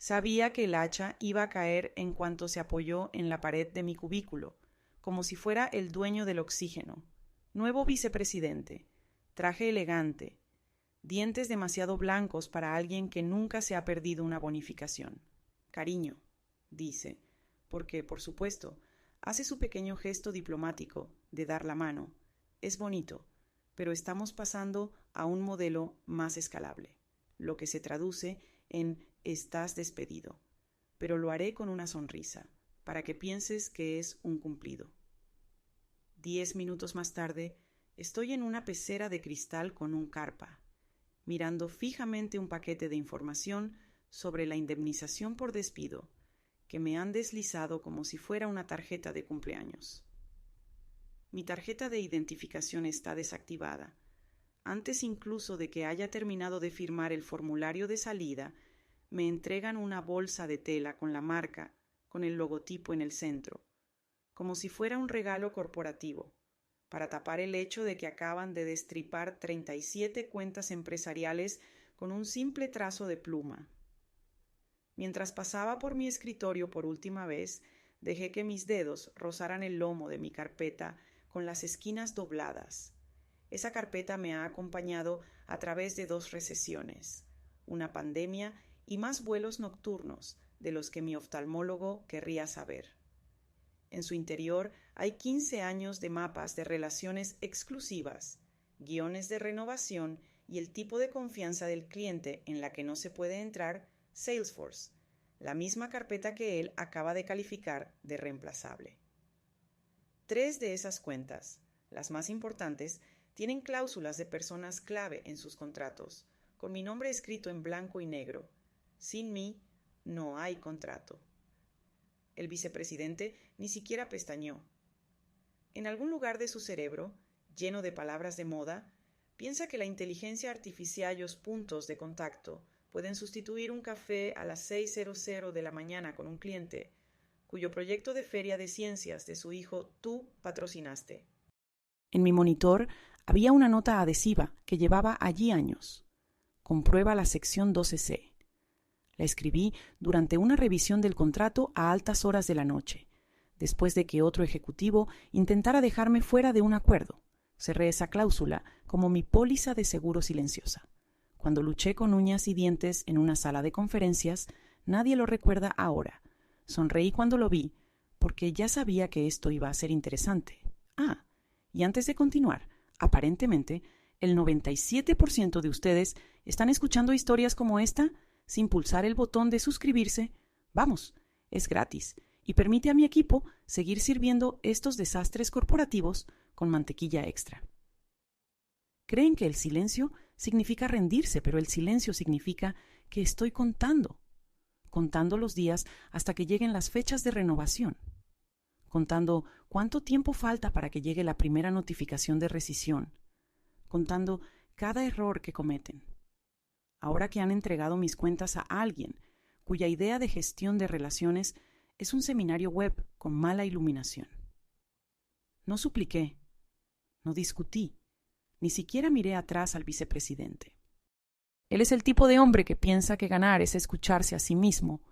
Sabía que el hacha iba a caer en cuanto se apoyó en la pared de mi cubículo, como si fuera el dueño del oxígeno. Nuevo vicepresidente, traje elegante, dientes demasiado blancos para alguien que nunca se ha perdido una bonificación. Cariño, dice, porque, por supuesto, hace su pequeño gesto diplomático de dar la mano. Es bonito, pero estamos pasando a un modelo más escalable, lo que se traduce en estás despedido, pero lo haré con una sonrisa, para que pienses que es un cumplido. 10 minutos más tarde, estoy en una pecera de cristal con un carpa, mirando fijamente un paquete de información sobre la indemnización por despido, que me han deslizado como si fuera una tarjeta de cumpleaños. Mi tarjeta de identificación está desactivada. Antes incluso de que haya terminado de firmar el formulario de salida, me entregan una bolsa de tela con la marca, con el logotipo en el centro, como si fuera un regalo corporativo, para tapar el hecho de que acaban de destripar 37 cuentas empresariales con un simple trazo de pluma. Mientras pasaba por mi escritorio por última vez, dejé que mis dedos rozaran el lomo de mi carpeta con las esquinas dobladas. Esa carpeta me ha acompañado a través de 2 recesiones, una pandemia y más vuelos nocturnos de los que mi oftalmólogo querría saber. En su interior hay 15 años de mapas de relaciones exclusivas, guiones de renovación y el tipo de confianza del cliente en la que no se puede entrar, Salesforce, la misma carpeta que él acaba de calificar de reemplazable. 3 de esas cuentas, las más importantes, tienen cláusulas de personas clave en sus contratos, con mi nombre escrito en blanco y negro. Sin mí, no hay contrato. El vicepresidente ni siquiera pestañeó. En algún lugar de su cerebro, lleno de palabras de moda, piensa que la inteligencia artificial y los puntos de contacto pueden sustituir un café a las 6:00 de la mañana con un cliente, cuyo proyecto de feria de ciencias de su hijo tú patrocinaste. En mi monitor había una nota adhesiva que llevaba allí años. Comprueba la sección 12C. La escribí durante una revisión del contrato a altas horas de la noche, después de que otro ejecutivo intentara dejarme fuera de un acuerdo. Cerré esa cláusula como mi póliza de seguro silenciosa. Cuando luché con uñas y dientes en una sala de conferencias, nadie lo recuerda ahora. Sonreí cuando lo vi, porque ya sabía que esto iba a ser interesante. Y antes de continuar, aparentemente, el 97% de ustedes están escuchando historias como esta sin pulsar el botón de suscribirse. Vamos, es gratis y permite a mi equipo seguir sirviendo estos desastres corporativos con mantequilla extra. Creen que el silencio significa rendirse, pero el silencio significa que estoy contando los días hasta que lleguen las fechas de renovación, contando cuánto tiempo falta para que llegue la primera notificación de rescisión, contando cada error que cometen. Ahora que han entregado mis cuentas a alguien cuya idea de gestión de relaciones es un seminario web con mala iluminación. No supliqué, no discutí, ni siquiera miré atrás al vicepresidente. Él es el tipo de hombre que piensa que ganar es escucharse a sí mismo,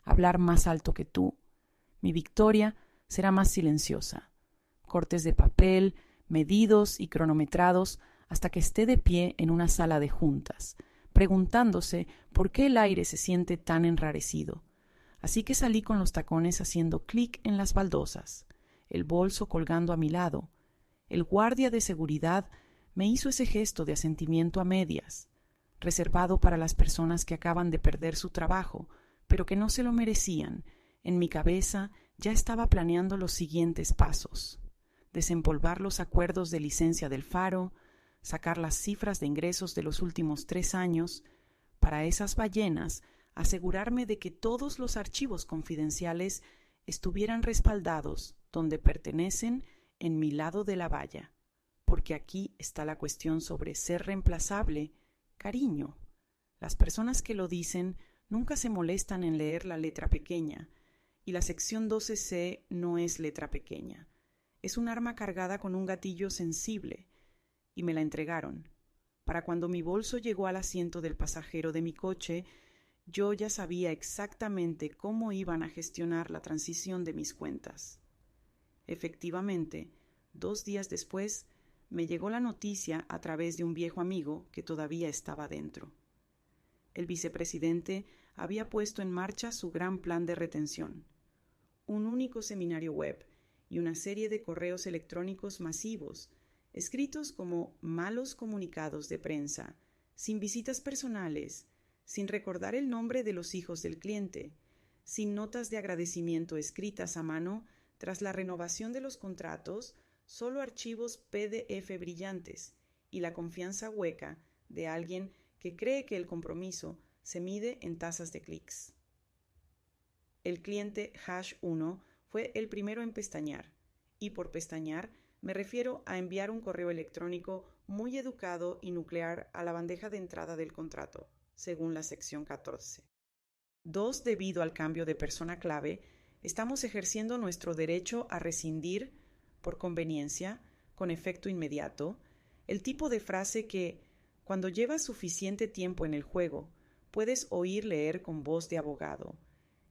hablar más alto que tú. Mi victoria será más silenciosa. Cortes de papel, medidos y cronometrados hasta que esté de pie en una sala de juntas, preguntándose por qué el aire se siente tan enrarecido. Así que salí con los tacones haciendo clic en las baldosas, el bolso colgando a mi lado. El guardia de seguridad me hizo ese gesto de asentimiento a medias, reservado para las personas que acaban de perder su trabajo, pero que no se lo merecían. En mi cabeza ya estaba planeando los siguientes pasos: desempolvar los acuerdos de licencia del Faro, sacar las cifras de ingresos de los últimos 3 años, para esas ballenas asegurarme de que todos los archivos confidenciales estuvieran respaldados donde pertenecen, en mi lado de la valla, porque aquí está la cuestión sobre ser reemplazable. Cariño, las personas que lo dicen nunca se molestan en leer la letra pequeña, y la sección 12C no es letra pequeña. Es un arma cargada con un gatillo sensible, y me la entregaron. Para cuando mi bolso llegó al asiento del pasajero de mi coche, Yo ya sabía exactamente cómo iban a gestionar la transición de mis cuentas. Efectivamente, 2 días después, me llegó la noticia a través de un viejo amigo que todavía estaba dentro. El vicepresidente había puesto en marcha su gran plan de retención, un único seminario web y una serie de correos electrónicos masivos, escritos como malos comunicados de prensa, sin visitas personales, sin recordar el nombre de los hijos del cliente, sin notas de agradecimiento escritas a mano tras la renovación de los contratos, solo archivos PDF brillantes y la confianza hueca de alguien que cree que el compromiso se mide en tasas de clics. El cliente #1 fue el primero en pestañear, y por pestañear me refiero a enviar un correo electrónico muy educado y nuclear a la bandeja de entrada del contrato, según la sección 14. 2. Debido al cambio de persona clave, estamos ejerciendo nuestro derecho a rescindir, por conveniencia, con efecto inmediato, el tipo de frase que, cuando llevas suficiente tiempo en el juego, puedes oír leer con voz de abogado.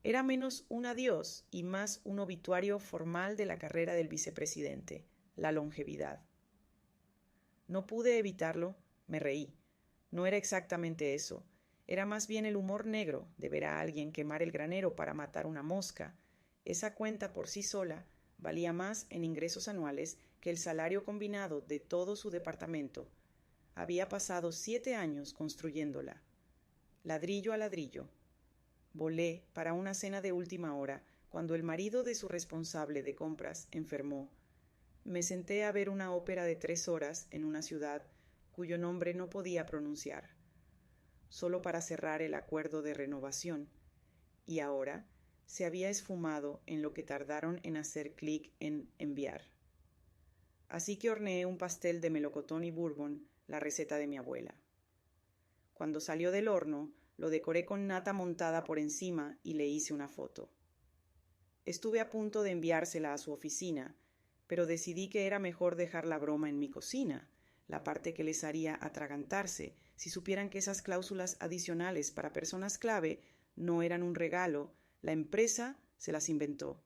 Era menos un adiós y más un obituario formal de la carrera del vicepresidente, la longevidad. No pude evitarlo, me reí. No era exactamente eso. Era más bien el humor negro de ver a alguien quemar el granero para matar una mosca. Esa cuenta por sí sola valía más en ingresos anuales que el salario combinado de todo su departamento. Había pasado 7 años construyéndola, ladrillo a ladrillo. Volé para una cena de última hora cuando el marido de su responsable de compras enfermó. Me senté a ver una ópera de 3 horas en una ciudad cuyo nombre no podía pronunciar, solo para cerrar el acuerdo de renovación, y ahora se había esfumado en lo que tardaron en hacer clic en enviar. Así que horneé un pastel de melocotón y bourbon, la receta de mi abuela. Cuando salió del horno, lo decoré con nata montada por encima y le hice una foto. Estuve a punto de enviársela a su oficina, pero decidí que era mejor dejar la broma en mi cocina, la parte que les haría atragantarse si supieran que esas cláusulas adicionales para personas clave no eran un regalo, la empresa se las inventó.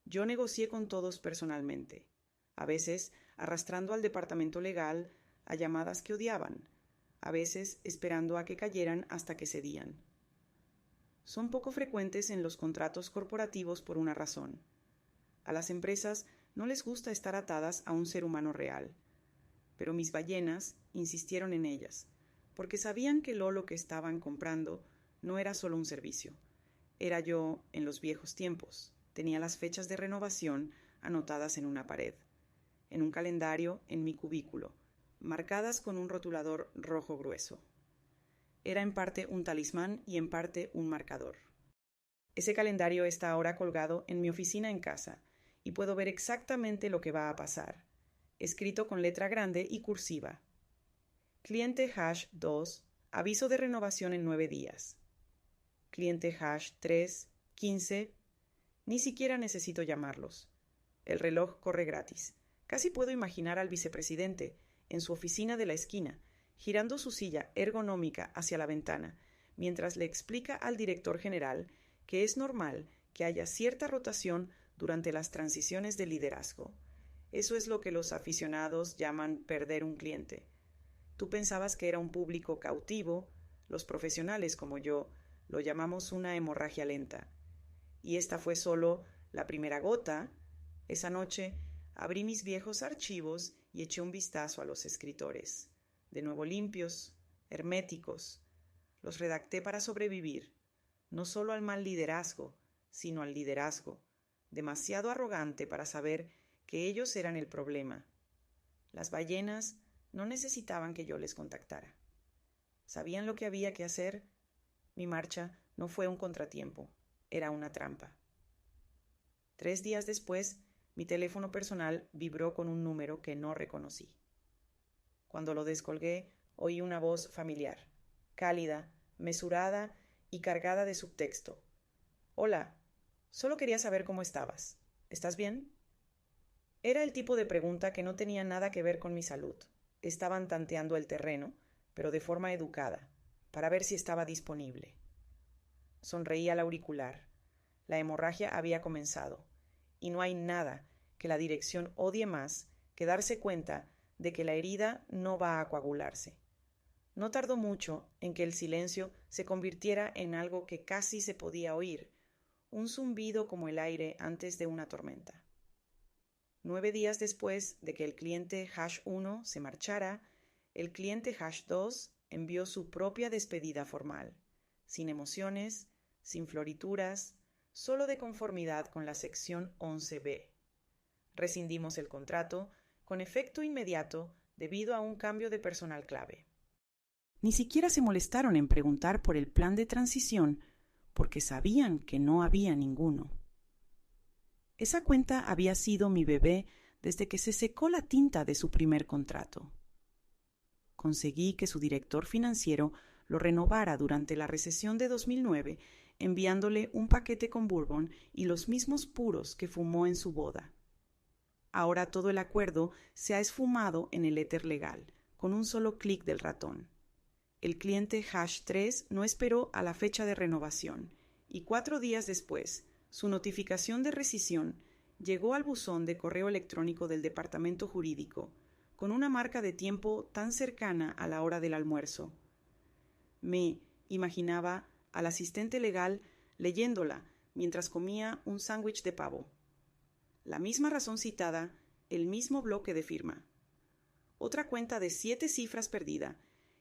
Yo negocié con todos personalmente, a veces arrastrando al departamento legal a llamadas que odiaban, a veces esperando a que cayeran hasta que cedían. Son poco frecuentes en los contratos corporativos por una razón. A las empresas no les gusta estar atadas a un ser humano real, pero mis ballenas insistieron en ellas, porque sabían que lo que estaban comprando no era solo un servicio. Era yo en los viejos tiempos. Tenía las fechas de renovación anotadas en una pared, en un calendario en mi cubículo, marcadas con un rotulador rojo grueso. Era en parte un talismán y en parte un marcador. Ese calendario está ahora colgado en mi oficina en casa y puedo ver exactamente lo que va a pasar, escrito con letra grande y cursiva. Cliente #2, aviso de renovación en 9 días. Cliente #3, 15. Ni siquiera necesito llamarlos. El reloj corre gratis. Casi puedo imaginar al vicepresidente en su oficina de la esquina, girando su silla ergonómica hacia la ventana, mientras le explica al director general que es normal que haya cierta rotación durante las transiciones de liderazgo. Eso es lo que los aficionados llaman perder un cliente. Tú pensabas que era un público cautivo, los profesionales como yo lo llamamos una hemorragia lenta. Y esta fue solo la primera gota. Esa noche abrí mis viejos archivos y eché un vistazo a los escritores, de nuevo limpios, herméticos. Los redacté para sobrevivir, no solo al mal liderazgo, sino al liderazgo, demasiado arrogante para saber que ellos eran el problema. Las ballenas no necesitaban que yo les contactara. ¿Sabían lo que había que hacer? Mi marcha no fue un contratiempo, era una trampa. 3 días después, mi teléfono personal vibró con un número que no reconocí. Cuando lo descolgué, oí una voz familiar, cálida, mesurada y cargada de subtexto. «Hola, solo quería saber cómo estabas. ¿Estás bien?» Era el tipo de pregunta que no tenía nada que ver con mi salud. Estaban tanteando el terreno, pero de forma educada, para ver si estaba disponible. Sonreí al auricular. La hemorragia había comenzado, y no hay nada que la dirección odie más que darse cuenta de que la herida no va a coagularse. No tardó mucho en que el silencio se convirtiera en algo que casi se podía oír, un zumbido como el aire antes de una tormenta. 9 días después de que el cliente #1 se marchara, el cliente #2 envió su propia despedida formal, sin emociones, sin florituras, solo de conformidad con la sección 11B. Rescindimos el contrato con efecto inmediato debido a un cambio de personal clave. Ni siquiera se molestaron en preguntar por el plan de transición porque sabían que no había ninguno. Esa cuenta había sido mi bebé desde que se secó la tinta de su primer contrato. Conseguí que su director financiero lo renovara durante la recesión de 2009, enviándole un paquete con bourbon y los mismos puros que fumó en su boda. Ahora todo el acuerdo se ha esfumado en el éter legal, con un solo clic del ratón. El cliente #3 no esperó a la fecha de renovación, y 4 días después, su notificación de rescisión llegó al buzón de correo electrónico del departamento jurídico, con una marca de tiempo tan cercana a la hora del almuerzo. Me imaginaba al asistente legal leyéndola mientras comía un sándwich de pavo. La misma razón citada, el mismo bloque de firma. Otra cuenta de 7 cifras perdida,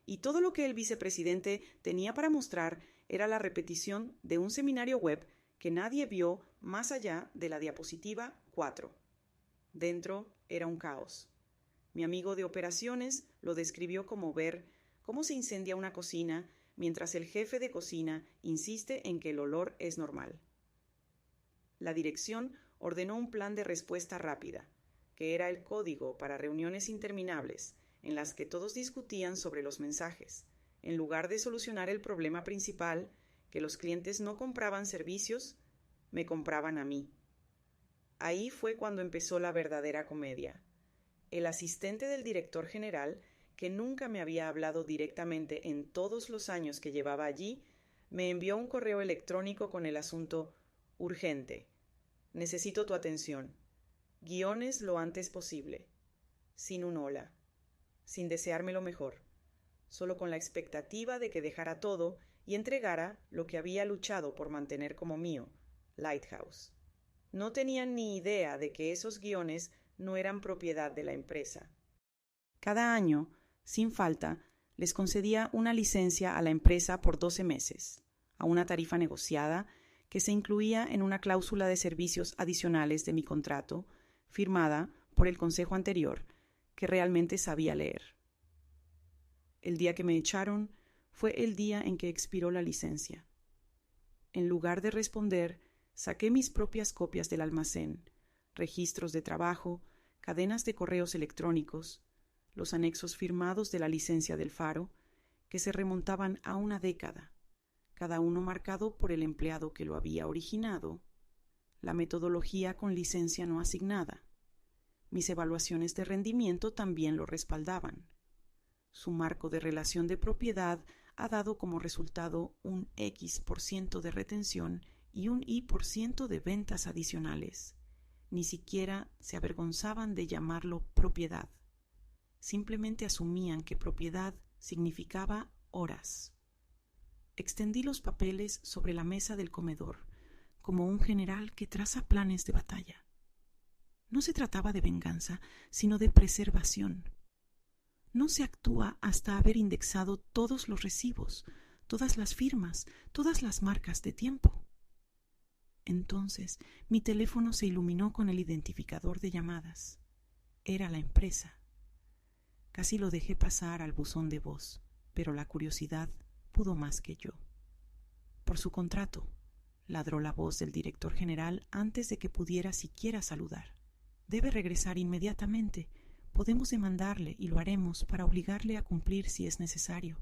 y todo lo que el vicepresidente tenía para mostrar era la repetición de un seminario web que nadie vio más allá de la diapositiva 4. Dentro era un caos. Mi amigo de operaciones lo describió como ver cómo se incendia una cocina mientras el jefe de cocina insiste en que el olor es normal. La dirección ordenó un plan de respuesta rápida, que era el código para reuniones interminables en las que todos discutían sobre los mensajes, en lugar de solucionar el problema principal, que los clientes no compraban servicios, me compraban a mí. Ahí fue cuando empezó la verdadera comedia. El asistente del director general, que nunca me había hablado directamente en todos los años que llevaba allí, me envió un correo electrónico con el asunto urgente. Necesito tu atención. Guiones lo antes posible. Sin un hola. Sin desearme lo mejor. Solo con la expectativa de que dejara todo y entregara lo que había luchado por mantener como mío, Lighthouse. No tenían ni idea de que esos guiones no eran propiedad de la empresa. Cada año, sin falta, les concedía una licencia a la empresa por 12 meses, a una tarifa negociada que se incluía en una cláusula de servicios adicionales de mi contrato, firmada por el consejo anterior, que realmente sabía leer. El día que me echaron fue el día en que expiró la licencia. En lugar de responder, saqué mis propias copias del almacén, registros de trabajo, cadenas de correos electrónicos, los anexos firmados de la licencia del Faro, que se remontaban a una década, cada uno marcado por el empleado que lo había originado, la metodología con licencia no asignada. Mis evaluaciones de rendimiento también lo respaldaban. Su marco de relación de propiedad ha dado como resultado un X% de retención y un Y% de ventas adicionales. Ni siquiera se avergonzaban de llamarlo propiedad. Simplemente asumían que propiedad significaba horas. Extendí los papeles sobre la mesa del comedor, como un general que traza planes de batalla. No se trataba de venganza, sino de preservación. No se actúa hasta haber indexado todos los recibos, todas las firmas, todas las marcas de tiempo. Entonces, mi teléfono se iluminó con el identificador de llamadas. Era la empresa. Casi lo dejé pasar al buzón de voz, pero la curiosidad pudo más que yo. Por su contrato, ladró la voz del director general antes de que pudiera siquiera saludar. Debe regresar inmediatamente. Podemos demandarle y lo haremos para obligarle a cumplir si es necesario.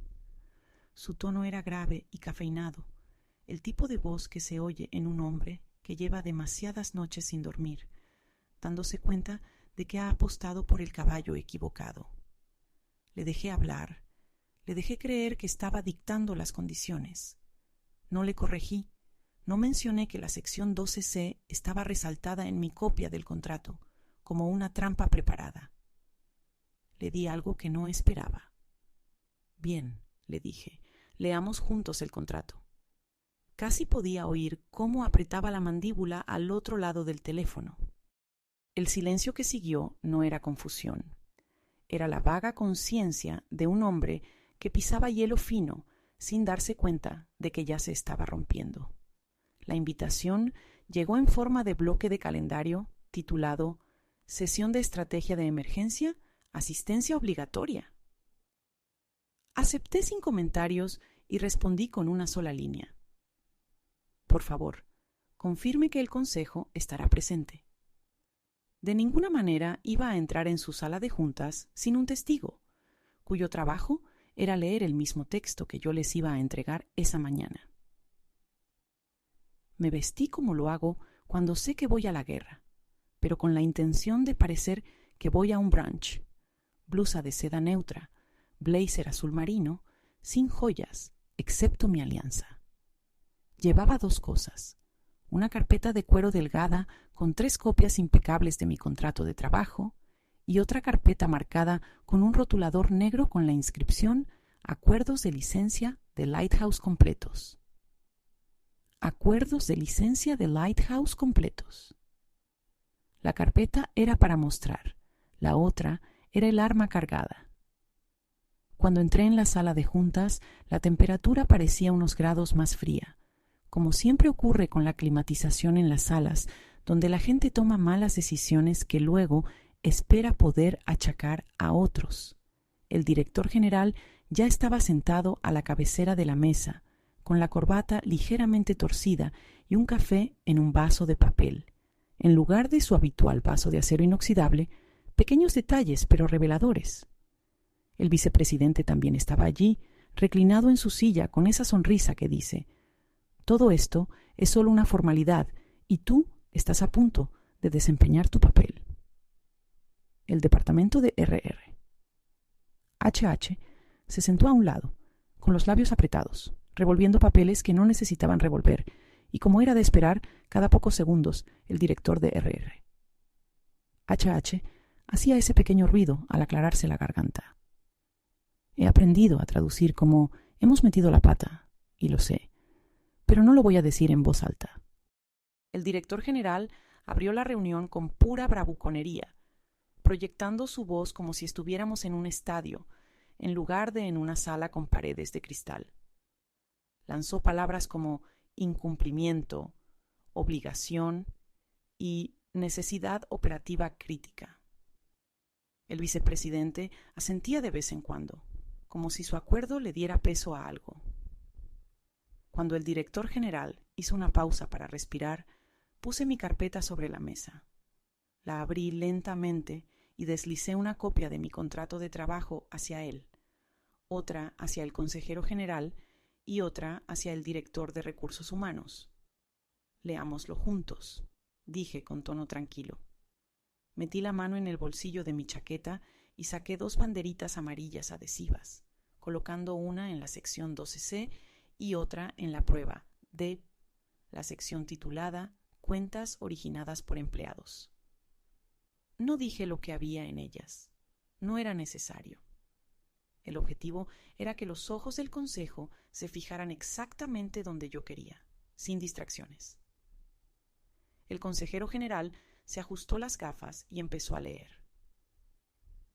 Su tono era grave y cafeinado, el tipo de voz que se oye en un hombre que lleva demasiadas noches sin dormir, dándose cuenta de que ha apostado por el caballo equivocado. Le dejé hablar, le dejé creer que estaba dictando las condiciones. No le corregí, No mencioné que la sección 12C estaba resaltada en mi copia del contrato como una trampa preparada. Le di algo que no esperaba. Bien, le dije, leamos juntos el contrato. Casi podía oír cómo apretaba la mandíbula al otro lado del teléfono. El silencio que siguió no era confusión. Era la vaga conciencia de un hombre que pisaba hielo fino sin darse cuenta de que ya se estaba rompiendo. La invitación llegó en forma de bloque de calendario titulado Sesión de Estrategia de Emergencia, Asistencia Obligatoria. Acepté sin comentarios y respondí con una sola línea. Por favor, confirme que el consejo estará presente. De ninguna manera iba a entrar en su sala de juntas sin un testigo, cuyo trabajo era leer el mismo texto que yo les iba a entregar esa mañana. Me vestí como lo hago cuando sé que voy a la guerra, pero con la intención de parecer que voy a un brunch. Blusa de seda neutra, blazer azul marino, sin joyas, excepto mi alianza. Llevaba 2 cosas: una carpeta de cuero delgada con 3 copias impecables de mi contrato de trabajo y otra carpeta marcada con un rotulador negro con la inscripción Acuerdos de licencia de Lighthouse completos. Acuerdos de licencia de Lighthouse completos. La carpeta era para mostrar, la otra era el arma cargada. Cuando entré en la sala de juntas, la temperatura parecía unos grados más fría, como siempre ocurre con la climatización en las salas, donde la gente toma malas decisiones que luego espera poder achacar a otros. El director general ya estaba sentado a la cabecera de la mesa, con la corbata ligeramente torcida y un café en un vaso de papel. En lugar de su habitual vaso de acero inoxidable, pequeños detalles pero reveladores. El vicepresidente también estaba allí, reclinado en su silla con esa sonrisa que dice: todo esto es solo una formalidad y tú estás a punto de desempeñar tu papel. El departamento de RR. HH se sentó a un lado, con los labios apretados, revolviendo papeles que no necesitaban revolver, y como era de esperar, cada pocos segundos el director de RR. HH hacía ese pequeño ruido al aclararse la garganta. He aprendido a traducir como hemos metido la pata, y lo sé, pero no lo voy a decir en voz alta. El director general abrió la reunión con pura bravuconería, proyectando su voz como si estuviéramos en un estadio, en lugar de en una sala con paredes de cristal. Lanzó palabras como incumplimiento, obligación y necesidad operativa crítica. El vicepresidente asentía de vez en cuando, como si su acuerdo le diera peso a algo. Cuando el director general hizo una pausa para respirar, puse mi carpeta sobre la mesa. La abrí lentamente y deslicé una copia de mi contrato de trabajo hacia él, otra hacia el consejero general y otra hacia el director de recursos humanos. Leámoslo juntos, dije con tono tranquilo. Metí la mano en el bolsillo de mi chaqueta y saqué 2 banderitas amarillas adhesivas, colocando una en la sección 12C y otra en la prueba D, la sección titulada Cuentas originadas por empleados. No dije lo que había en ellas. No era necesario. El objetivo era que los ojos del consejo se fijaran exactamente donde yo quería, sin distracciones. El consejero general se ajustó las gafas y empezó a leer.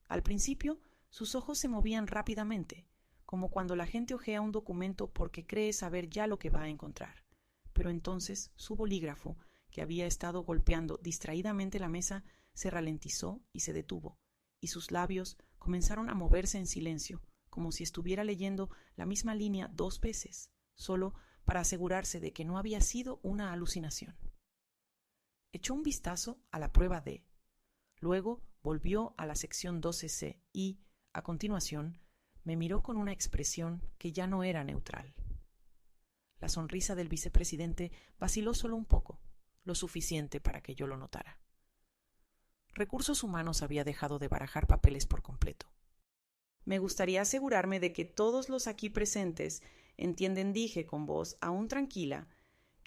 Al principio, sus ojos se movían rápidamente, como cuando la gente hojea un documento porque cree saber ya lo que va a encontrar. Pero entonces su bolígrafo, que había estado golpeando distraídamente la mesa, se ralentizó y se detuvo, y sus labios comenzaron a moverse en silencio, como si estuviera leyendo la misma línea 2 veces, solo para asegurarse de que no había sido una alucinación. Echó un vistazo a la prueba D, luego volvió a la sección 12C y, a continuación, me miró con una expresión que ya no era neutral. La sonrisa del vicepresidente vaciló solo un poco, lo suficiente para que yo lo notara. Recursos Humanos había dejado de barajar papeles por completo. Me gustaría asegurarme de que todos los aquí presentes entienden, dije con voz aún tranquila,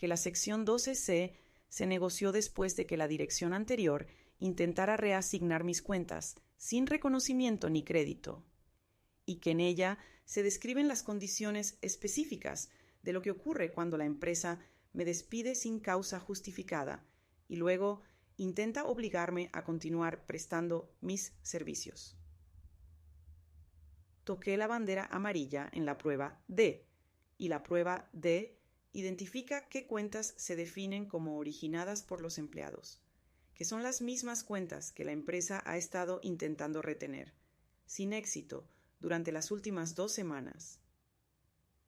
que la sección 12C se negoció después de que la dirección anterior intentara reasignar mis cuentas sin reconocimiento ni crédito, y que en ella se describen las condiciones específicas de lo que ocurre cuando la empresa me despide sin causa justificada y luego intenta obligarme a continuar prestando mis servicios. Toqué la bandera amarilla en la prueba D, y la prueba D identifica qué cuentas se definen como originadas por los empleados, que son las mismas cuentas que la empresa ha estado intentando retener, sin éxito, durante las últimas 2 semanas.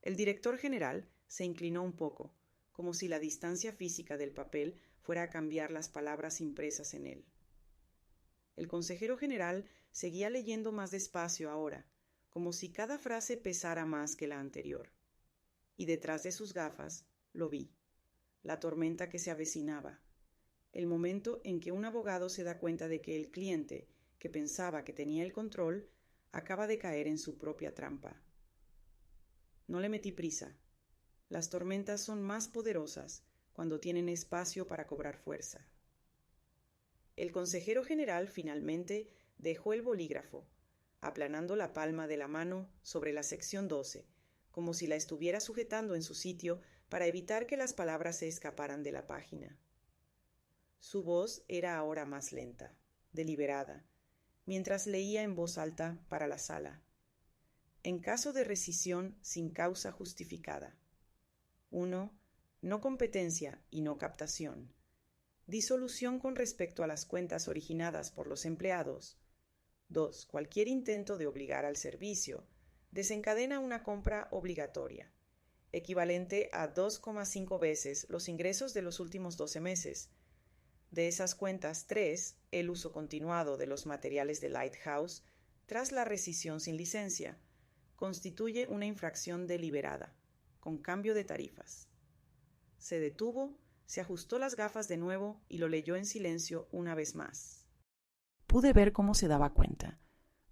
El director general se inclinó un poco, como si la distancia física del papel fuera a cambiar las palabras impresas en él. El consejero general seguía leyendo más despacio ahora, como si cada frase pesara más que la anterior. Y detrás de sus gafas lo vi, la tormenta que se avecinaba, el momento en que un abogado se da cuenta de que el cliente, que pensaba que tenía el control, acaba de caer en su propia trampa. No le metí prisa. Las tormentas son más poderosas cuando tienen espacio para cobrar fuerza. El consejero general finalmente dejó el bolígrafo, aplanando la palma de la mano sobre la sección 12, como si la estuviera sujetando en su sitio para evitar que las palabras se escaparan de la página. Su voz era ahora más lenta, deliberada, mientras leía en voz alta para la sala. En caso de rescisión sin causa justificada. 1. No competencia y no captación. Disolución con respecto a las cuentas originadas por los empleados. 2. Cualquier intento de obligar al servicio desencadena una compra obligatoria, equivalente a 2,5 veces los ingresos de los últimos 12 meses. De esas cuentas, 3, el uso continuado de los materiales de Lighthouse tras la rescisión sin licencia, constituye una infracción deliberada, con cambio de tarifas. Se detuvo, se ajustó las gafas de nuevo y lo leyó en silencio una vez más. Pude ver cómo se daba cuenta,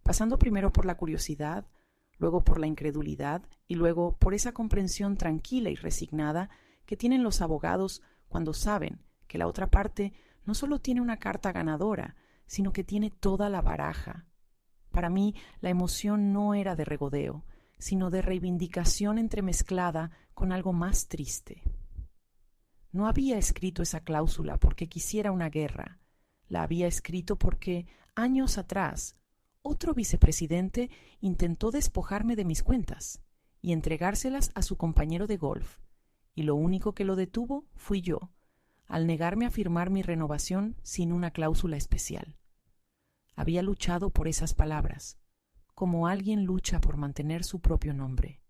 pasando primero por la curiosidad, luego por la incredulidad y luego por esa comprensión tranquila y resignada que tienen los abogados cuando saben que la otra parte no solo tiene una carta ganadora, sino que tiene toda la baraja. Para mí, la emoción no era de regodeo, sino de reivindicación entremezclada con algo más triste. No había escrito esa cláusula porque quisiera una guerra. La había escrito porque, años atrás, otro vicepresidente intentó despojarme de mis cuentas y entregárselas a su compañero de golf, y lo único que lo detuvo fui yo, al negarme a firmar mi renovación sin una cláusula especial. Había luchado por esas palabras, como alguien lucha por mantener su propio nombre.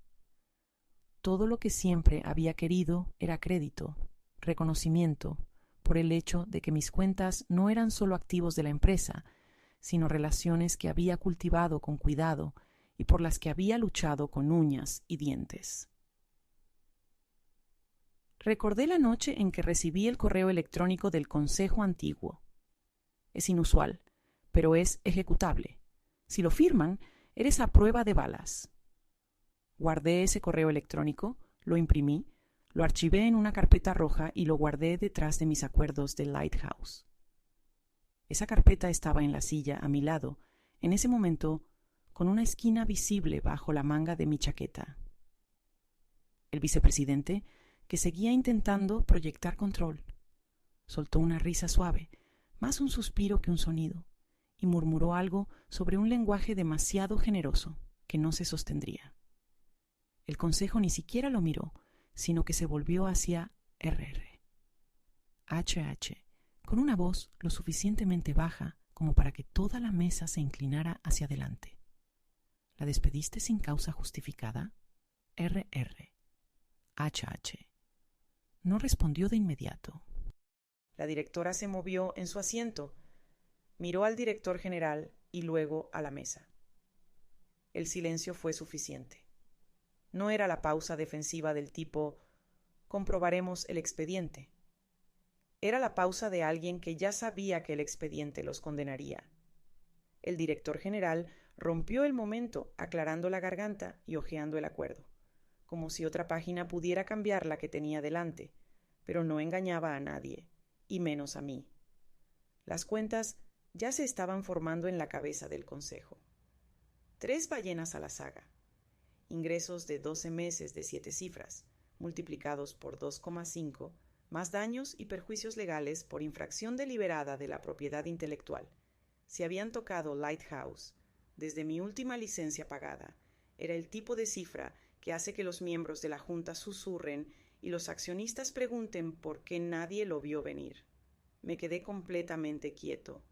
Todo lo que siempre había querido era crédito, reconocimiento, por el hecho de que mis cuentas no eran solo activos de la empresa, sino relaciones que había cultivado con cuidado y por las que había luchado con uñas y dientes. Recordé la noche en que recibí el correo electrónico del Consejo Antiguo. Es inusual, pero es ejecutable. Si lo firman, eres a prueba de balas. Guardé ese correo electrónico, lo imprimí, lo archivé en una carpeta roja y lo guardé detrás de mis acuerdos de Lighthouse. Esa carpeta estaba en la silla a mi lado, en ese momento, con una esquina visible bajo la manga de mi chaqueta. El vicepresidente, que seguía intentando proyectar control, soltó una risa suave, más un suspiro que un sonido, y murmuró algo sobre un lenguaje demasiado generoso que no se sostendría. El consejo ni siquiera lo miró, sino que se volvió hacia RR. HH, con una voz lo suficientemente baja como para que toda la mesa se inclinara hacia adelante. ¿La despediste sin causa justificada? RR. HH. No respondió de inmediato. La directora se movió en su asiento, miró al director general y luego a la mesa. El silencio fue suficiente. No era la pausa defensiva del tipo «comprobaremos el expediente». Era la pausa de alguien que ya sabía que el expediente los condenaría. El director general rompió el momento aclarando la garganta y hojeando el acuerdo, como si otra página pudiera cambiar la que tenía delante, pero no engañaba a nadie, y menos a mí. Las cuentas ya se estaban formando en la cabeza del consejo. 3 ballenas a la saga. Ingresos de 12 meses de 7 cifras, multiplicados por 2,5, más daños y perjuicios legales por infracción deliberada de la propiedad intelectual. Si habían tocado Lighthouse desde mi última licencia pagada, era el tipo de cifra que hace que los miembros de la Junta susurren y los accionistas pregunten por qué nadie lo vio venir. Me quedé completamente quieto,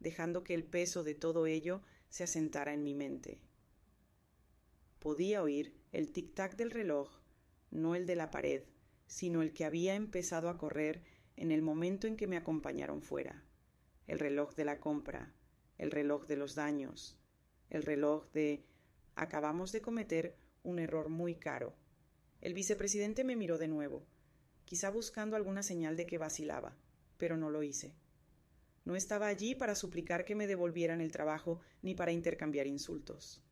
dejando que el peso de todo ello se asentara en mi mente. Podía oír el tic-tac del reloj, no el de la pared, sino el que había empezado a correr en el momento en que me acompañaron fuera. El reloj de la compra, el reloj de los daños, el reloj de acabamos de cometer un error muy caro. El vicepresidente me miró de nuevo, quizá buscando alguna señal de que vacilaba, pero no lo hice. No estaba allí para suplicar que me devolvieran el trabajo ni para intercambiar insultos.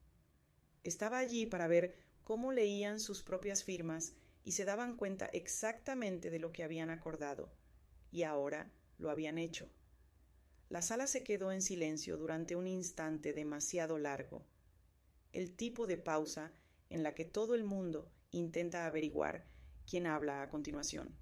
Estaba allí para ver cómo leían sus propias firmas y se daban cuenta exactamente de lo que habían acordado, y ahora lo habían hecho. La sala se quedó en silencio durante un instante demasiado largo, el tipo de pausa en la que todo el mundo intenta averiguar quién habla a continuación,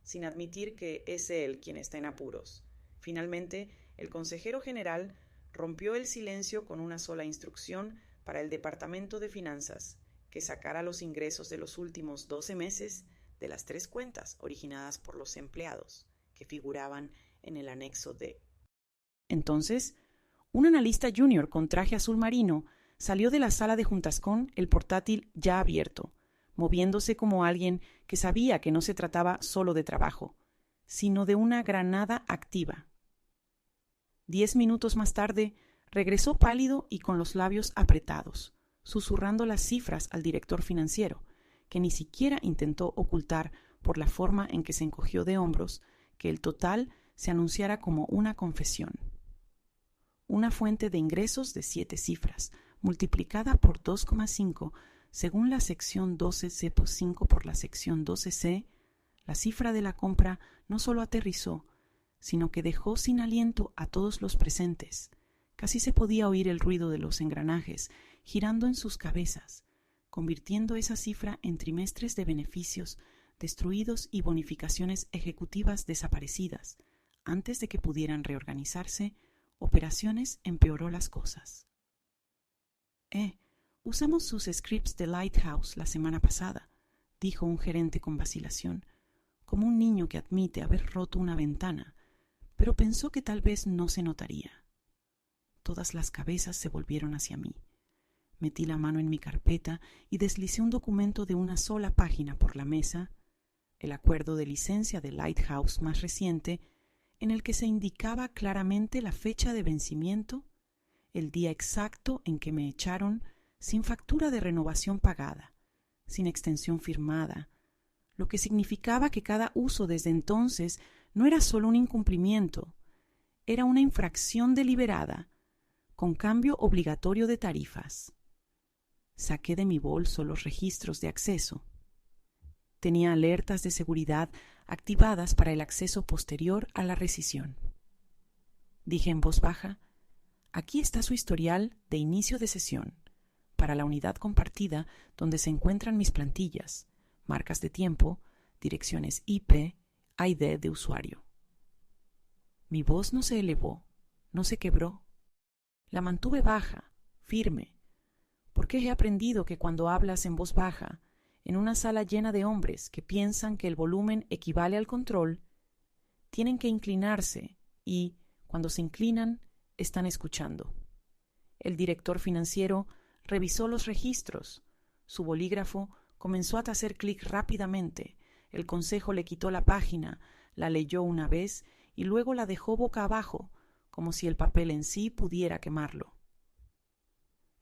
sin admitir que es él quien está en apuros. Finalmente, el consejero general rompió el silencio con una sola instrucción para el Departamento de Finanzas, que sacara los ingresos de los últimos 12 meses de las 3 cuentas originadas por los empleados, que figuraban en el anexo D. Entonces, un analista junior con traje azul marino salió de la sala de Juntascón, el portátil ya abierto, moviéndose como alguien que sabía que no se trataba solo de trabajo, sino de una granada activa. 10 minutos más tarde, regresó pálido y con los labios apretados, susurrando las cifras al director financiero, que ni siquiera intentó ocultar por la forma en que se encogió de hombros que el total se anunciara como una confesión. Una fuente de ingresos de 7 cifras, multiplicada por 2,5 según la sección 12C5 por la sección 12C, la cifra de la compra no solo aterrizó, sino que dejó sin aliento a todos los presentes. Casi se podía oír el ruido de los engranajes girando en sus cabezas, convirtiendo esa cifra en trimestres de beneficios destruidos y bonificaciones ejecutivas desaparecidas. Antes de que pudieran reorganizarse, Operaciones empeoró las cosas. Usamos sus scripts de Lighthouse la semana pasada, dijo un gerente con vacilación, como un niño que admite haber roto una ventana, pero pensó que tal vez no se notaría. Todas las cabezas se volvieron hacia mí. Metí la mano en mi carpeta y deslicé un documento de una sola página por la mesa, el acuerdo de licencia de Lighthouse más reciente, en el que se indicaba claramente la fecha de vencimiento, el día exacto en que me echaron sin factura de renovación pagada, sin extensión firmada, lo que significaba que cada uso desde entonces no era solo un incumplimiento, era una infracción deliberada, con cambio obligatorio de tarifas. Saqué de mi bolso los registros de acceso. Tenía alertas de seguridad activadas para el acceso posterior a la rescisión. Dije en voz baja: aquí está su historial de inicio de sesión, para la unidad compartida donde se encuentran mis plantillas, marcas de tiempo, direcciones IP, ID de usuario. Mi voz no se elevó, no se quebró. La mantuve baja, firme, porque he aprendido que cuando hablas en voz baja, en una sala llena de hombres que piensan que el volumen equivale al control, tienen que inclinarse y, cuando se inclinan, están escuchando. El director financiero revisó los registros. Su bolígrafo comenzó a hacer clic rápidamente. El consejo le quitó la página, la leyó una vez y luego la dejó boca abajo, como si el papel en sí pudiera quemarlo.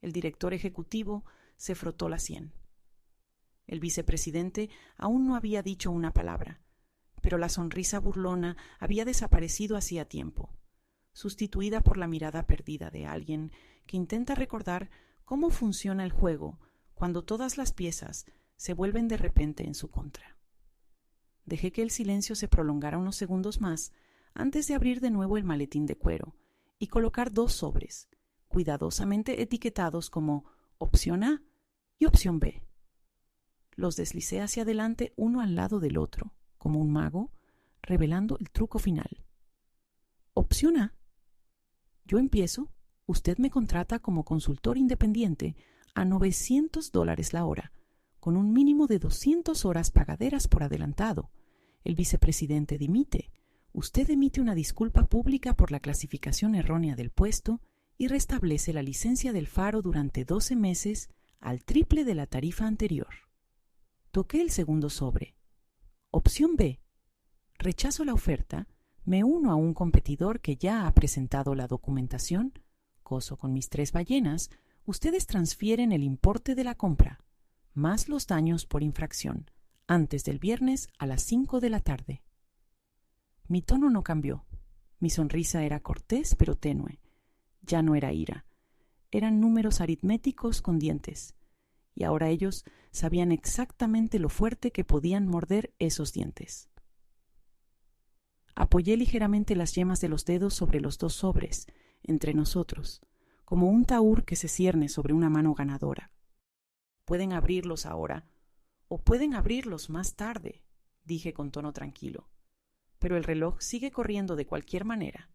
El director ejecutivo se frotó la sien. El vicepresidente aún no había dicho una palabra, pero la sonrisa burlona había desaparecido hacía tiempo, sustituida por la mirada perdida de alguien que intenta recordar cómo funciona el juego cuando todas las piezas se vuelven de repente en su contra. Dejé que el silencio se prolongara unos segundos más antes de abrir de nuevo el maletín de cuero y colocar 2 sobres, cuidadosamente etiquetados como opción A y opción B. Los deslicé hacia adelante uno al lado del otro, como un mago, revelando el truco final. Opción A. Yo empiezo, usted me contrata como consultor independiente a $900 la hora, con un mínimo de 200 horas pagaderas por adelantado. El vicepresidente dimite. Usted emite una disculpa pública por la clasificación errónea del puesto y restablece la licencia del Faro durante 12 meses al triple de la tarifa anterior. Toqué el segundo sobre. Opción B. Rechazo la oferta, me uno a un competidor que ya ha presentado la documentación, coso con mis 3 ballenas, ustedes transfieren el importe de la compra, más los daños por infracción, antes del viernes a las 5 de la tarde. Mi tono no cambió. Mi sonrisa era cortés pero tenue. Ya no era ira. Eran números aritméticos con dientes. Y ahora ellos sabían exactamente lo fuerte que podían morder esos dientes. Apoyé ligeramente las yemas de los dedos sobre los 2 sobres, entre nosotros, como un tahúr que se cierne sobre una mano ganadora. Pueden abrirlos ahora, o pueden abrirlos más tarde, dije con tono tranquilo. Pero el reloj sigue corriendo de cualquier manera.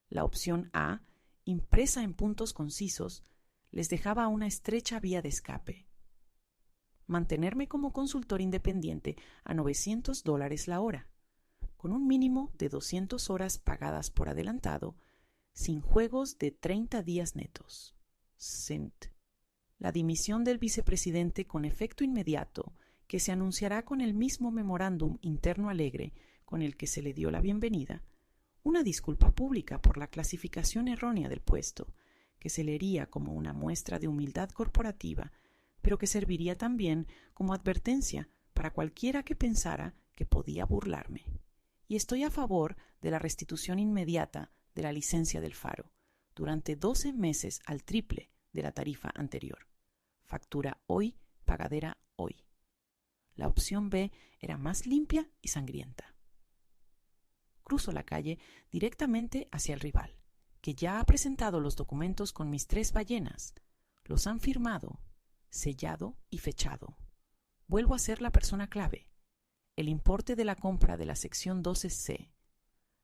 La opción A, impresa en puntos concisos, les dejaba una estrecha vía de escape. Mantenerme como consultor independiente a $900 la hora, con un mínimo de 200 horas pagadas por adelantado, sin juegos de 30 días netos. Sent. La dimisión del vicepresidente con efecto inmediato, que se anunciará con el mismo memorándum interno alegre con el que se le dio la bienvenida, una disculpa pública por la clasificación errónea del puesto, que se leería como una muestra de humildad corporativa, pero que serviría también como advertencia para cualquiera que pensara que podía burlarme. Y estoy a favor de la restitución inmediata de la licencia del Faro, durante 12 meses al triple de la tarifa anterior. Factura hoy, pagadera hoy. La opción B era más limpia y sangrienta. Cruzo la calle directamente hacia el rival, que ya ha presentado los documentos con mis 3 ballenas. Los han firmado, sellado y fechado. Vuelvo a ser la persona clave. El importe de la compra de la sección 12C,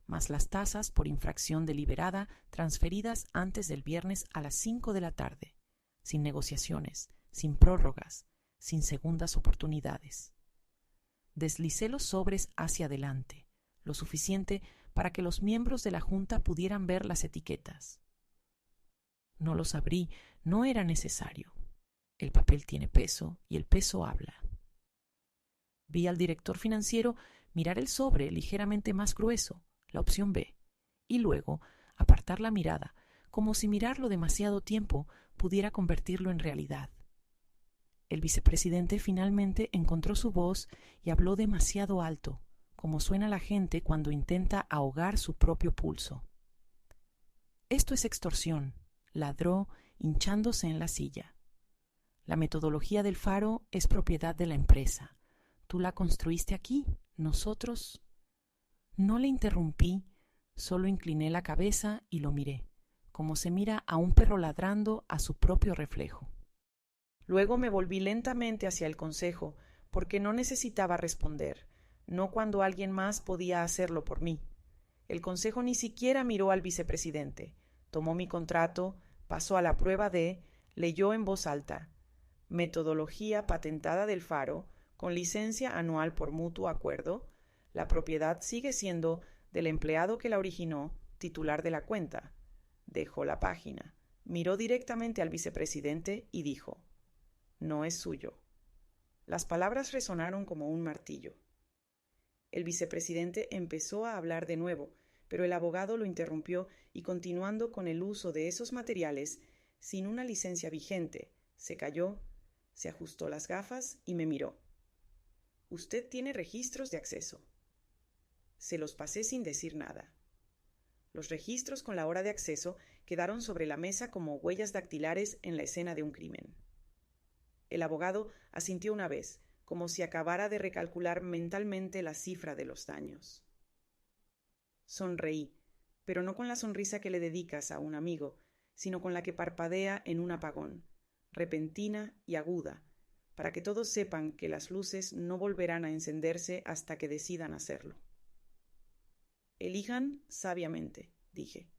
más las tasas por infracción deliberada transferidas antes del viernes a las 5 de la tarde, sin negociaciones, sin prórrogas, sin segundas oportunidades. Deslicé los sobres hacia adelante, lo suficiente para que los miembros de la Junta pudieran ver las etiquetas. No los abrí, no era necesario. El papel tiene peso y el peso habla. Vi al director financiero mirar el sobre ligeramente más grueso, la opción B, y luego apartar la mirada, como si mirarlo demasiado tiempo pudiera convertirlo en realidad. El vicepresidente finalmente encontró su voz y habló demasiado alto, como suena la gente cuando intenta ahogar su propio pulso. Esto es extorsión, ladró, hinchándose en la silla. La metodología del Faro es propiedad de la empresa. Tú la construiste aquí, nosotros. No le interrumpí, solo incliné la cabeza y lo miré, como se mira a un perro ladrando a su propio reflejo. Luego me volví lentamente hacia el consejo, porque no necesitaba responder, no cuando alguien más podía hacerlo por mí. El consejo ni siquiera miró al vicepresidente, tomó mi contrato, pasó a la prueba leyó en voz alta: metodología patentada del Faro, con licencia anual por mutuo acuerdo. La propiedad sigue siendo del empleado que la originó, titular de la cuenta. Dejó la página, miró directamente al vicepresidente y dijo: no es suyo. Las palabras resonaron como un martillo. El vicepresidente empezó a hablar de nuevo, pero el abogado lo interrumpió y, continuando con el uso de esos materiales, sin una licencia vigente, se calló, se ajustó las gafas y me miró. Usted tiene registros de acceso. Se los pasé sin decir nada. Los registros con la hora de acceso quedaron sobre la mesa como huellas dactilares en la escena de un crimen. El abogado asintió una vez, como si acabara de recalcular mentalmente la cifra de los daños. Sonreí, pero no con la sonrisa que le dedicas a un amigo, sino con la que parpadea en un apagón, repentina y aguda, para que todos sepan que las luces no volverán a encenderse hasta que decidan hacerlo. Elijan sabiamente, dije.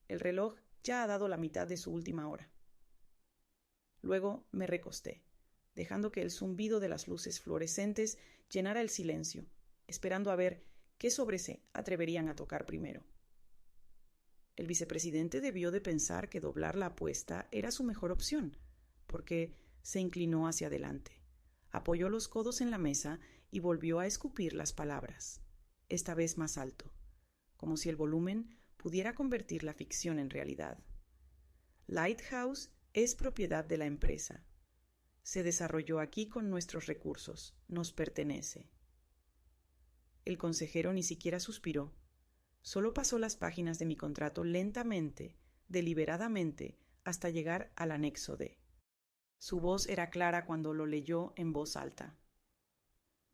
El reloj ya ha dado la mitad de su última hora. Luego me recosté, dejando que el zumbido de las luces fluorescentes llenara el silencio, esperando a ver qué sobre se atreverían a tocar primero. El vicepresidente debió de pensar que doblar la apuesta era su mejor opción, porque se inclinó hacia adelante, apoyó los codos en la mesa y volvió a escupir las palabras, esta vez más alto, como si el volumen pudiera convertir la ficción en realidad. Lighthouse es propiedad de la empresa. Se desarrolló aquí con nuestros recursos, nos pertenece. El consejero ni siquiera suspiró. Solo pasó las páginas de mi contrato lentamente, deliberadamente, hasta llegar al anexo D. Su voz era clara cuando lo leyó en voz alta.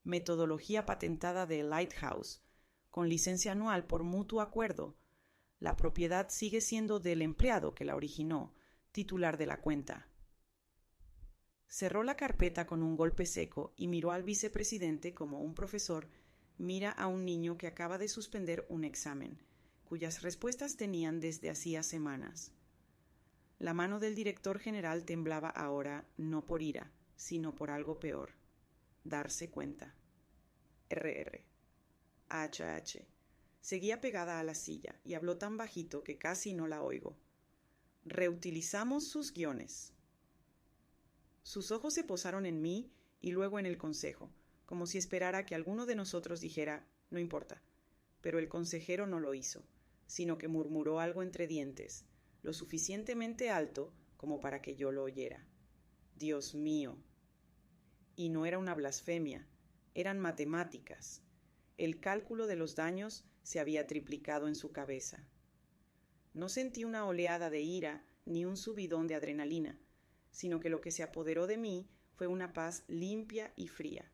Metodología patentada de Lighthouse, con licencia anual por mutuo acuerdo. La propiedad sigue siendo del empleado que la originó, titular de la cuenta. Cerró la carpeta con un golpe seco y miró al vicepresidente como un profesor mira a un niño que acaba de suspender un examen, cuyas respuestas tenían desde hacía semanas. La mano del director general temblaba ahora no por ira, sino por algo peor. Darse cuenta. RR. HH. Seguía pegada a la silla y habló tan bajito que casi no la oigo. Reutilizamos sus guiones. Sus ojos se posaron en mí y luego en el consejo, como si esperara que alguno de nosotros dijera, no importa. Pero el consejero no lo hizo, sino que murmuró algo entre dientes, lo suficientemente alto como para que yo lo oyera. Dios mío. Y no era una blasfemia, eran matemáticas. El cálculo de los daños se había triplicado en su cabeza. No sentí una oleada de ira ni un subidón de adrenalina, sino que lo que se apoderó de mí fue una paz limpia y fría.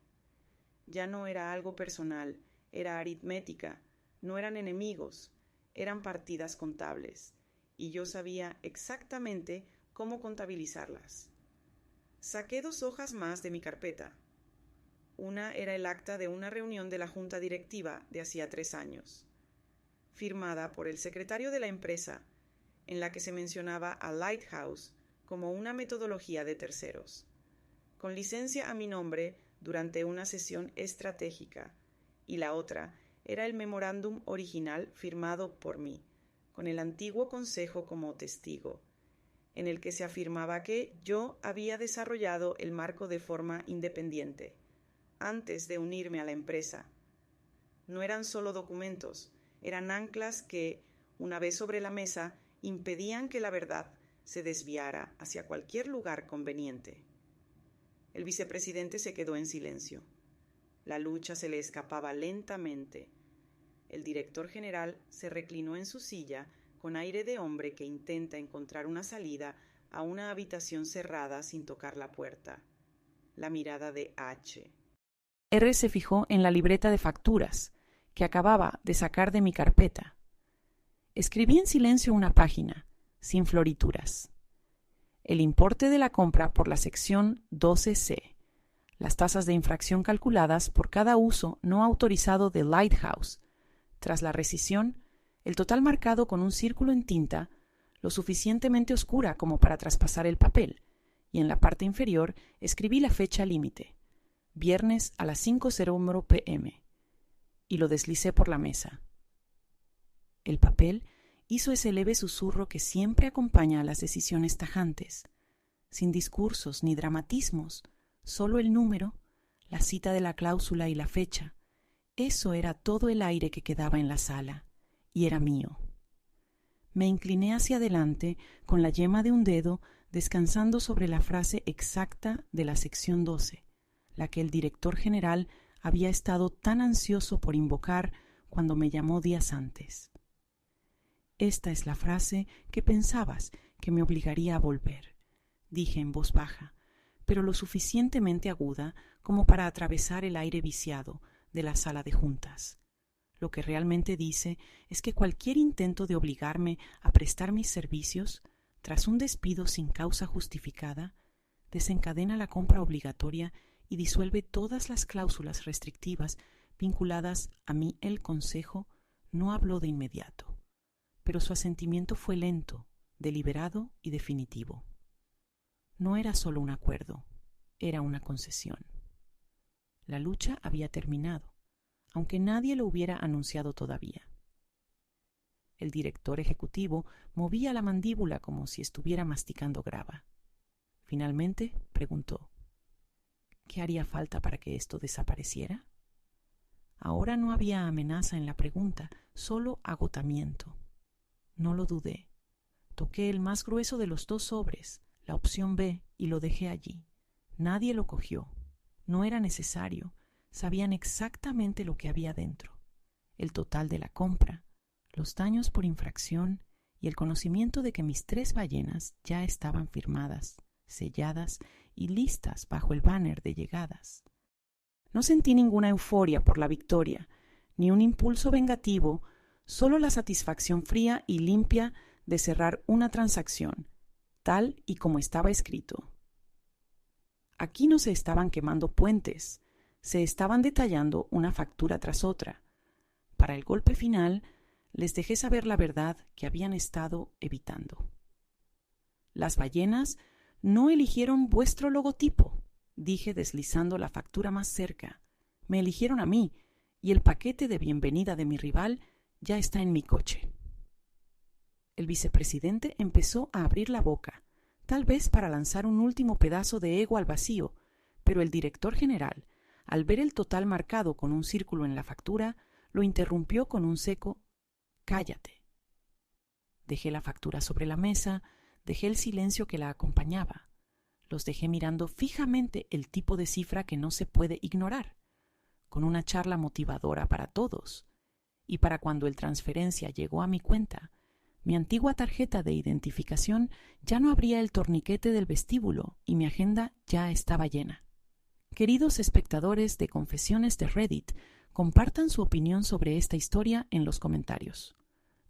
Ya no era algo personal, era aritmética, no eran enemigos, eran partidas contables, y yo sabía exactamente cómo contabilizarlas. Saqué 2 hojas más de mi carpeta. Una era el acta de una reunión de la junta directiva de hacía 3 años, firmada por el secretario de la empresa, en la que se mencionaba a Lighthouse como una metodología de terceros, con licencia a mi nombre durante una sesión estratégica, y la otra era el memorándum original firmado por mí, con el antiguo consejo como testigo, en el que se afirmaba que yo había desarrollado el marco de forma independiente, antes de unirme a la empresa. No eran solo documentos, eran anclas que, una vez sobre la mesa, impedían que la verdad se desviara hacia cualquier lugar conveniente. El vicepresidente se quedó en silencio. La lucha se le escapaba lentamente. El director general se reclinó en su silla con aire de hombre que intenta encontrar una salida a una habitación cerrada sin tocar la puerta. La mirada de H. R se fijó en la libreta de facturas que acababa de sacar de mi carpeta. Escribí en silencio una página, sin florituras. El importe de la compra por la sección 12C, las tasas de infracción calculadas por cada uso no autorizado de Lighthouse. Tras la rescisión, el total marcado con un círculo en tinta, lo suficientemente oscura como para traspasar el papel, y en la parte inferior escribí la fecha límite, viernes a las 5:00 p.m., y lo deslicé por la mesa. El papel hizo ese leve susurro que siempre acompaña a las decisiones tajantes, sin discursos ni dramatismos, solo el número, la cita de la cláusula y la fecha. Eso era todo el aire que quedaba en la sala, y era mío. Me incliné hacia adelante con la yema de un dedo descansando sobre la frase exacta de la sección 12, la que el director general había estado tan ansioso por invocar cuando me llamó días antes. Esta es la frase que pensabas que me obligaría a volver, dije en voz baja, pero lo suficientemente aguda como para atravesar el aire viciado de la sala de juntas. Lo que realmente dice es que cualquier intento de obligarme a prestar mis servicios, tras un despido sin causa justificada, desencadena la compra obligatoria y disuelve todas las cláusulas restrictivas vinculadas a mí. El consejo no habló de inmediato, pero su asentimiento fue lento, deliberado y definitivo. No era solo un acuerdo, era una concesión. La lucha había terminado, aunque nadie lo hubiera anunciado todavía. El director ejecutivo movía la mandíbula como si estuviera masticando grava. Finalmente preguntó: ¿qué haría falta para que esto desapareciera? Ahora no había amenaza en la pregunta, solo agotamiento. No lo dudé. Toqué el más grueso de los 2 sobres, la opción B, y lo dejé allí. Nadie lo cogió. No era necesario. Sabían exactamente lo que había dentro: el total de la compra, los daños por infracción y el conocimiento de que mis 3 ballenas ya estaban firmadas, selladas y listas bajo el banner de llegadas. No sentí ninguna euforia por la victoria, ni un impulso vengativo, solo la satisfacción fría y limpia de cerrar una transacción, tal y como estaba escrito. Aquí no se estaban quemando puentes, se estaban detallando una factura tras otra. Para el golpe final, les dejé saber la verdad que habían estado evitando. Las ballenas no eligieron vuestro logotipo, dije deslizando la factura más cerca. Me eligieron a mí, y el paquete de bienvenida de mi rival ya está en mi coche. El vicepresidente empezó a abrir la boca, tal vez para lanzar un último pedazo de ego al vacío, pero el director general, al ver el total marcado con un círculo en la factura, lo interrumpió con un seco: «Cállate». Dejé la factura sobre la mesa, dejé el silencio que la acompañaba. Los dejé mirando fijamente el tipo de cifra que no se puede ignorar, con una charla motivadora para todos. Y para cuando el transferencia llegó a mi cuenta, mi antigua tarjeta de identificación ya no abría el torniquete del vestíbulo y mi agenda ya estaba llena. Queridos espectadores de Confesiones de Reddit, compartan su opinión sobre esta historia en los comentarios.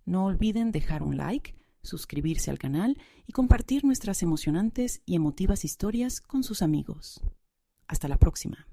No olviden dejar un like, suscribirse al canal y compartir nuestras emocionantes y emotivas historias con sus amigos. Hasta la próxima.